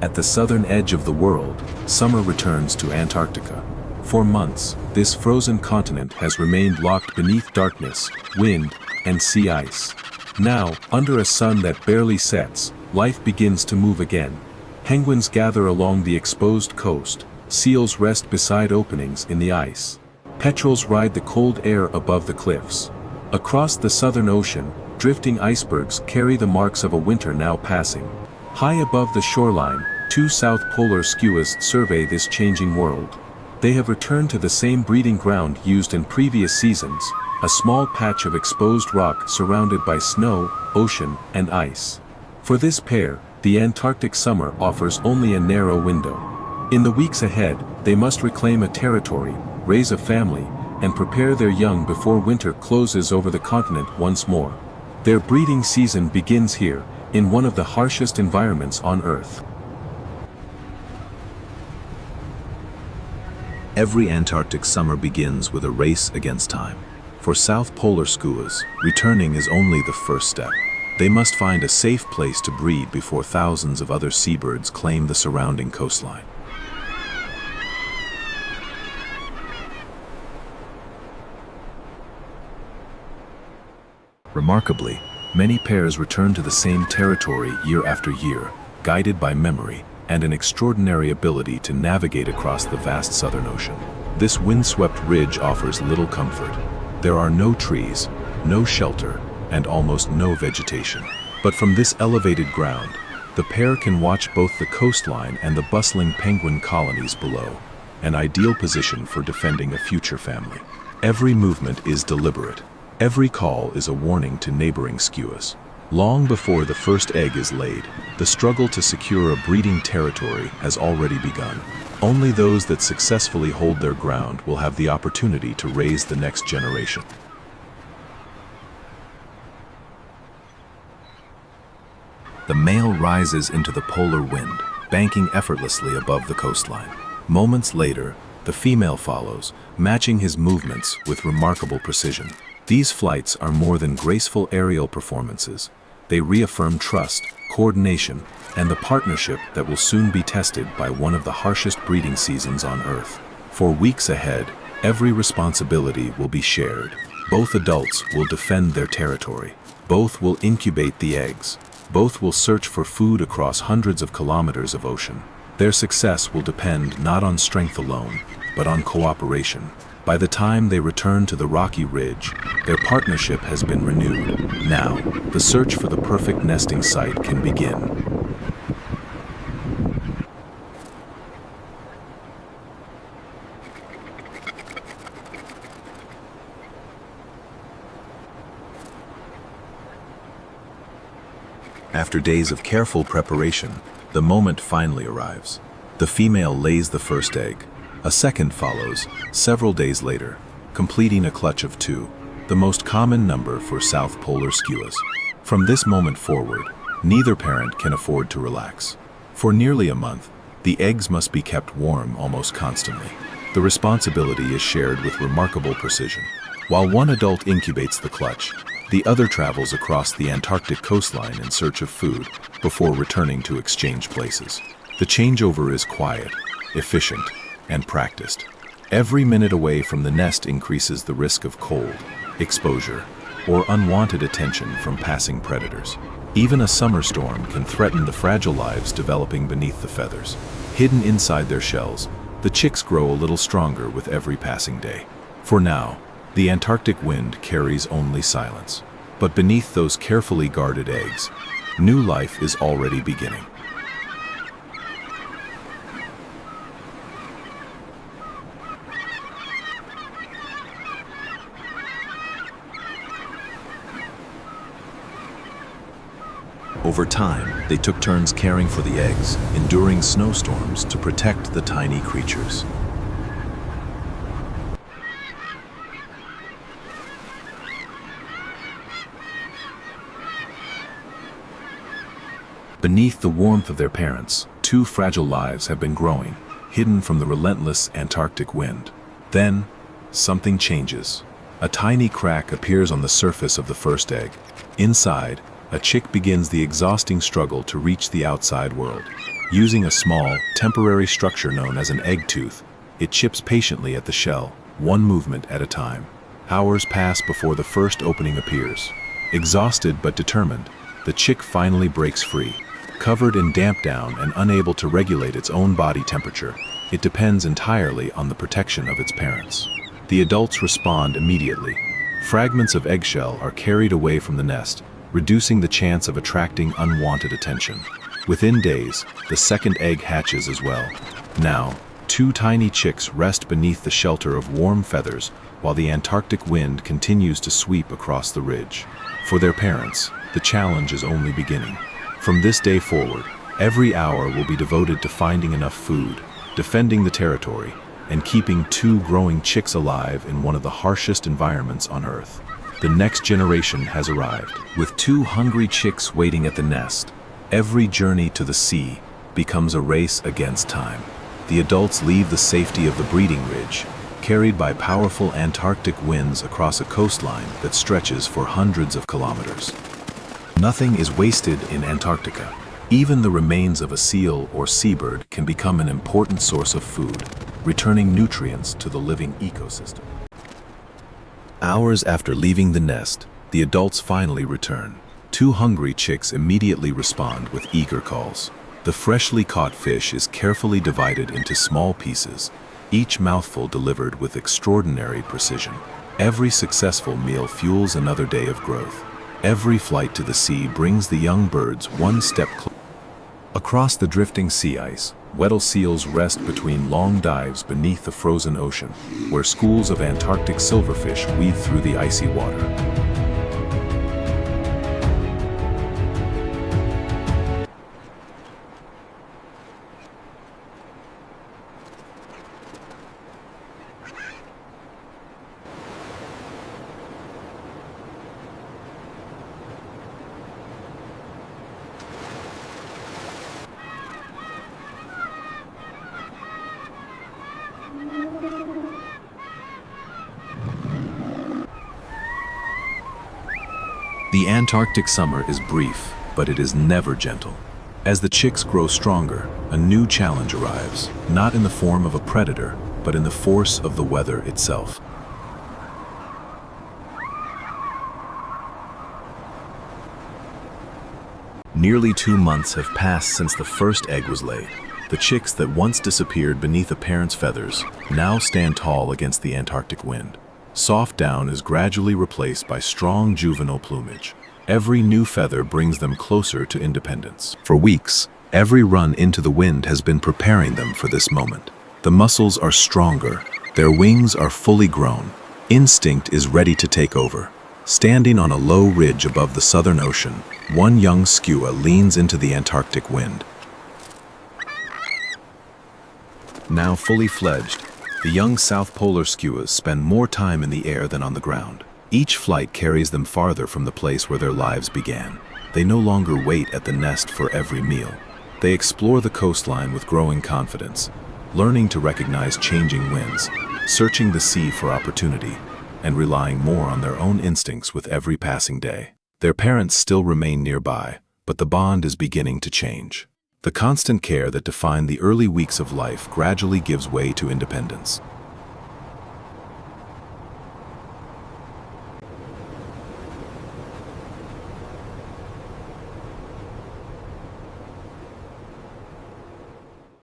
At the southern edge of the world, summer returns to Antarctica. For months, this frozen continent has remained locked beneath darkness, wind, and sea ice. Now, under a sun that barely sets, life begins to move again. Penguins gather along the exposed coast, seals rest beside openings in the ice. Petrels ride the cold air above the cliffs. Across the southern ocean, drifting icebergs carry the marks of a winter now passing. High above the shoreline, two South Polar Skuas survey this changing world. They have returned to the same breeding ground used in previous seasons, a small patch of exposed rock surrounded by snow, ocean, and ice. For this pair, the Antarctic summer offers only a narrow window. In the weeks ahead, they must reclaim a territory, raise a family, and prepare their young before winter closes over the continent once more. Their breeding season begins here, in one of the harshest environments on Earth. Every Antarctic summer begins with a race against time. For South Polar Skuas, returning is only the first step. They must find a safe place to breed before thousands of other seabirds claim the surrounding coastline. Remarkably, many pairs return to the same territory year after year, guided by memory and an extraordinary ability to navigate across the vast southern ocean. This windswept ridge offers little comfort. There are no trees, no shelter, and almost no vegetation. But from this elevated ground, the pair can watch both the coastline and the bustling penguin colonies below, an ideal position for defending a future family. Every movement is deliberate. Every call is a warning to neighboring skuas. Long before the first egg is laid, the struggle to secure a breeding territory has already begun. Only those that successfully hold their ground will have the opportunity to raise the next generation. The male rises into the polar wind, banking effortlessly above the coastline. Moments later, the female follows, matching his movements with remarkable precision. These flights are more than graceful aerial performances. They reaffirm trust, coordination, and the partnership that will soon be tested by one of the harshest breeding seasons on Earth. For weeks ahead, every responsibility will be shared. Both adults will defend their territory. Both will incubate the eggs. Both will search for food across hundreds of kilometers of ocean. Their success will depend not on strength alone, but on cooperation. By the time they return to the rocky ridge, their partnership has been renewed. Now, the search for the perfect nesting site can begin. After days of careful preparation, the moment finally arrives. The female lays the first egg. A second follows, several days later, completing a clutch of 2, the most common number for South Polar Skuas. From this moment forward, neither parent can afford to relax. For nearly a month, the eggs must be kept warm almost constantly. The responsibility is shared with remarkable precision. While one adult incubates the clutch, the other travels across the Antarctic coastline in search of food before returning to exchange places. The changeover is quiet, efficient, and practiced. Every minute away from the nest increases the risk of cold, exposure, or unwanted attention from passing predators. Even a summer storm can threaten the fragile lives developing beneath the feathers. Hidden inside their shells, the chicks grow a little stronger with every passing day. For now, the Antarctic wind carries only silence. But beneath those carefully guarded eggs, new life is already beginning. Over time, they took turns caring for the eggs, enduring snowstorms to protect the tiny creatures. Beneath the warmth of their parents, 2 fragile lives have been growing, hidden from the relentless Antarctic wind. Then, something changes. A tiny crack appears on the surface of the first egg. Inside, a chick begins the exhausting struggle to reach the outside world. Using a small, temporary structure known as an egg tooth, it chips patiently at the shell, one movement at a time. Hours pass before the first opening appears. Exhausted but determined, the chick finally breaks free. Covered in damp down and unable to regulate its own body temperature, it depends entirely on the protection of its parents. The adults respond immediately. Fragments of eggshell are carried away from the nest, reducing the chance of attracting unwanted attention. Within days, the second egg hatches as well. Now, 2 tiny chicks rest beneath the shelter of warm feathers while the Antarctic wind continues to sweep across the ridge. For their parents, the challenge is only beginning. From this day forward, every hour will be devoted to finding enough food, defending the territory, and keeping 2 growing chicks alive in one of the harshest environments on Earth. The next generation has arrived. With 2 hungry chicks waiting at the nest, every journey to the sea becomes a race against time. The adults leave the safety of the breeding ridge, carried by powerful Antarctic winds across a coastline that stretches for hundreds of kilometers. Nothing is wasted in Antarctica. Even the remains of a seal or seabird can become an important source of food, returning nutrients to the living ecosystem. Hours after leaving the nest, the adults finally return. 2 hungry chicks immediately respond with eager calls. The freshly caught fish is carefully divided into small pieces, each mouthful delivered with extraordinary precision. Every successful meal fuels another day of growth. Every flight to the sea brings the young birds one step closer. Across the drifting sea ice, Weddell seals rest between long dives beneath the frozen ocean, where schools of Antarctic silverfish weave through the icy water. The Antarctic summer is brief, but it is never gentle. As the chicks grow stronger, a new challenge arrives, not in the form of a predator, but in the force of the weather itself. Nearly 2 months have passed since the first egg was laid. The chicks that once disappeared beneath a parent's feathers now stand tall against the Antarctic wind. Soft down is gradually replaced by strong juvenile plumage. Every new feather brings them closer to independence. For weeks, every run into the wind has been preparing them for this moment. The muscles are stronger, their wings are fully grown. Instinct is ready to take over. Standing on a low ridge above the Southern Ocean, one young skua leans into the Antarctic wind. Now fully fledged, the young South Polar Skuas spend more time in the air than on the ground. Each flight carries them farther from the place where their lives began. They no longer wait at the nest for every meal. They explore the coastline with growing confidence, learning to recognize changing winds, searching the sea for opportunity, and relying more on their own instincts with every passing day. Their parents still remain nearby, but the bond is beginning to change. The constant care that defined the early weeks of life gradually gives way to independence.